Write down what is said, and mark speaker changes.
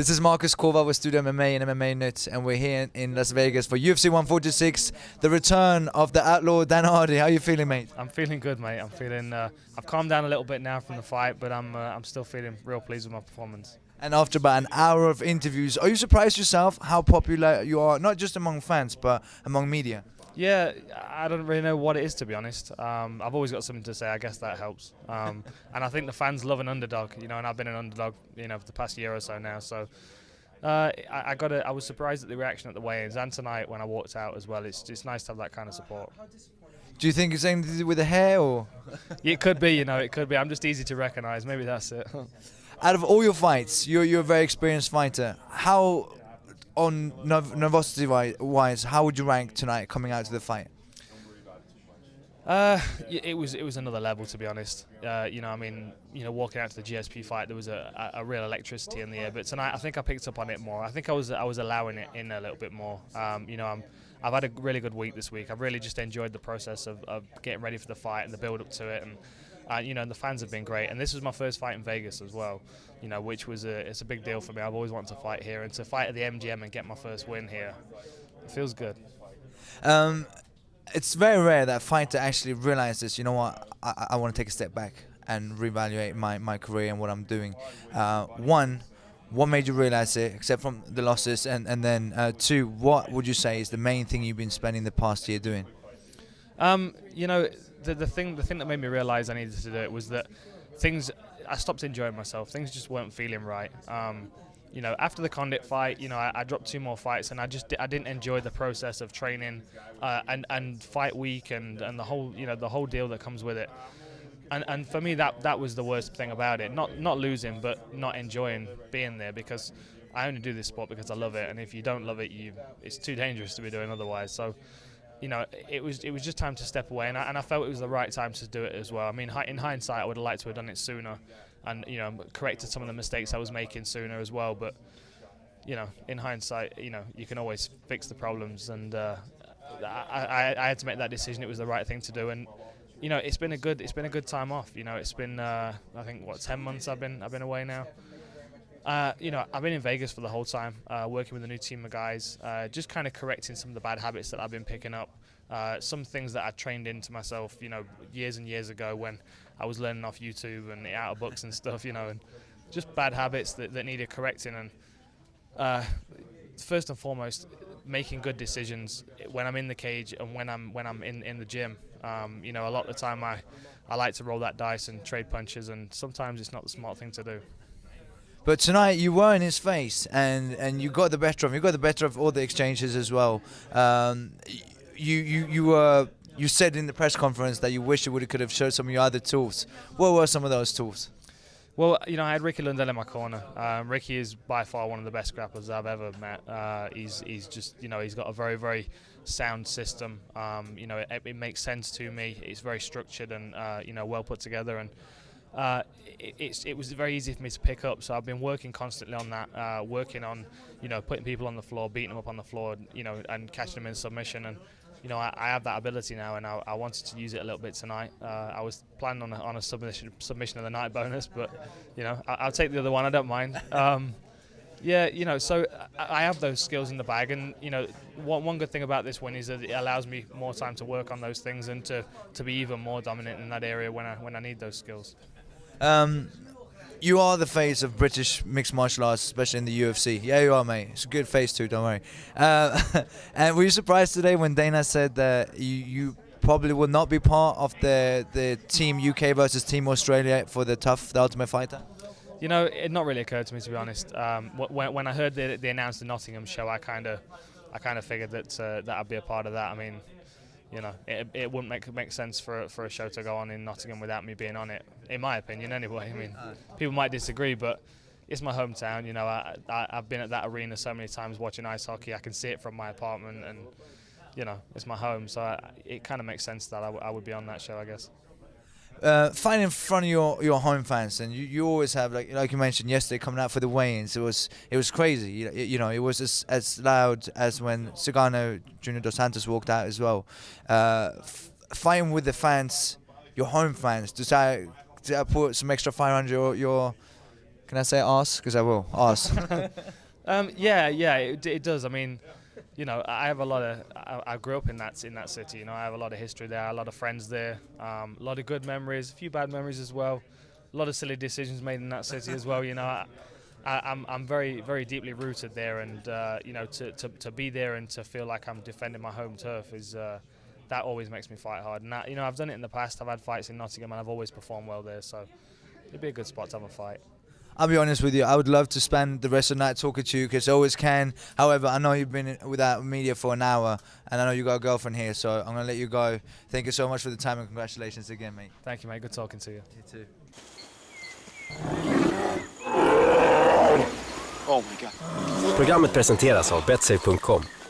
Speaker 1: This is Marcus Korva with StudioMMA and MMA Nuts, and we're here in Las Vegas for UFC 146, the return of the outlaw Dan Hardy. How are you feeling, mate?
Speaker 2: I'm feeling good, mate. I'm feeling. I've calmed down a little bit now from the fight, but I'm still feeling real pleased with my performance.
Speaker 1: And after about an hour of interviews, are you surprised yourself how popular you are, not just among fans, but among media?
Speaker 2: Yeah, I don't really know what it is, to be honest. I've always got something to say. I guess that helps. And I think the fans love an underdog, and I've been an underdog, for the past year or so now. So I was surprised at the reaction at the weigh-ins and tonight when I walked out as well. It's nice to have that kind of support.
Speaker 1: Do you think it's anything to do with the hair, or?
Speaker 2: It could be, it could be. I'm just easy to recognise. Maybe that's it.
Speaker 1: Out of all your fights, you're a very experienced fighter. How, on nervosity-wise, how would you rank tonight coming out to the fight?
Speaker 2: It was another level, to be honest. Walking out to the GSP fight, there was a real electricity in the air. But tonight, I think I picked up on it more. I think I was allowing it in a little bit more. I've had a really good week this week. I've really just enjoyed the process of getting ready for the fight and the build up to it. And and the fans have been great. And this was my first fight in Vegas as well. Which was it's a big deal for me. I've always wanted to fight here, and to fight at the MGM and get my first win here, it feels good.
Speaker 1: It's very rare that a fighter actually realizes, you know what, I want to take a step back and reevaluate my career and what I'm doing. What made you realize it, except from the losses? And then two, what would you say is the main thing you've been spending the past year doing?
Speaker 2: The thing that made me realize I needed to do it was that I stopped enjoying myself. Things just weren't feeling right. After the Condit fight, I dropped 2 more fights, and I didn't enjoy the process of training and fight week and the whole deal that comes with it. And for me, that was the worst thing about it. Not losing, but not enjoying being there, because I only do this sport because I love it, and if you don't love it, it's too dangerous to be doing otherwise. So, it was just time to step away, and I felt it was the right time to do it as well. I mean, in hindsight, I would have liked to have done it sooner, and corrected some of the mistakes I was making sooner as well. But in hindsight, you can always fix the problems, and I had to make that decision. It was the right thing to do, and it's been a good time off. It's been I think 10 months I've been away now. I've been in Vegas for the whole time, working with a new team of guys, just kind of correcting some of the bad habits that I've been picking up. Some things that I trained into myself, years and years ago when I was learning off YouTube and out of books and stuff, and just bad habits that needed correcting. And first and foremost, making good decisions when I'm in the cage and when I'm in the gym. A lot of the time I like to roll that dice and trade punches, and sometimes it's not the smart thing to do.
Speaker 1: But tonight you were in his face, and you got the better of him. You got the better of all the exchanges as well. You said in the press conference that you wish you could have showed some of your other tools. What were some of those tools?
Speaker 2: Well, I had Ricky Lundell in my corner. Ricky is by far one of the best grapplers I've ever met. He's just, he's got a very, very sound system. It makes sense to me. It's very structured and, well put together. And it was very easy for me to pick up. So I've been working constantly on that, working on, putting people on the floor, beating them up on the floor, and catching them in submission. And I have that ability now, and I wanted to use it a little bit tonight. I was planning on a submission of the night bonus, but I'll take the other one. I don't mind. So I have those skills in the bag, and one good thing about this win is that it allows me more time to work on those things and to be even more dominant in that area when I need those skills.
Speaker 1: You are the face of British mixed martial arts, especially in the UFC. Yeah, you are, mate. It's a good face too, don't worry. And were you surprised today when Dana said that you probably will not be part of the Team UK versus Team Australia for the Ultimate Fighter?
Speaker 2: It not really occurred to me, to be honest. When I heard they announced the Nottingham show, I kind of figured that I'd be a part of that. I mean, it wouldn't make sense for a show to go on in Nottingham without me being on it, in my opinion anyway. I mean, people might disagree, but it's my hometown. I've been at that arena so many times watching ice hockey. I can see it from my apartment, and it's my home, so it kind of makes sense that I would be on that show, I guess.
Speaker 1: Fighting in front of your home fans, and you always have, like you mentioned yesterday, coming out for the weigh-ins. It was crazy. It was as loud as when Cigano Junior Dos Santos walked out as well. Fighting with the fans, your home fans, does that put some extra fire under Can I say arse? Because I will. Arse.
Speaker 2: Yeah, it does. I mean, you know, I have a lot of. I grew up in that city. You know, I have a lot of history there, a lot of friends there, a lot of good memories, a few bad memories as well, a lot of silly decisions made in that city as well. You know, I'm very, very deeply rooted there, and you know, to be there and to feel like I'm defending my home turf is that always makes me fight hard. And that, you know, I've done it in the past. I've had fights in Nottingham, and I've always performed well there. So it'd be a good spot to have a fight.
Speaker 1: I'll be honest with you, I would love to spend the rest of the night talking to you because I always can. However, I know you've been without media for an hour and I know you got a girlfriend here, so I'm going to let you go. Thank you so much for the time and congratulations again, mate.
Speaker 2: Thank you, mate. Good talking to you.
Speaker 1: You too.
Speaker 3: Oh my God.
Speaker 4: Programmet presenteras av betsafe.com.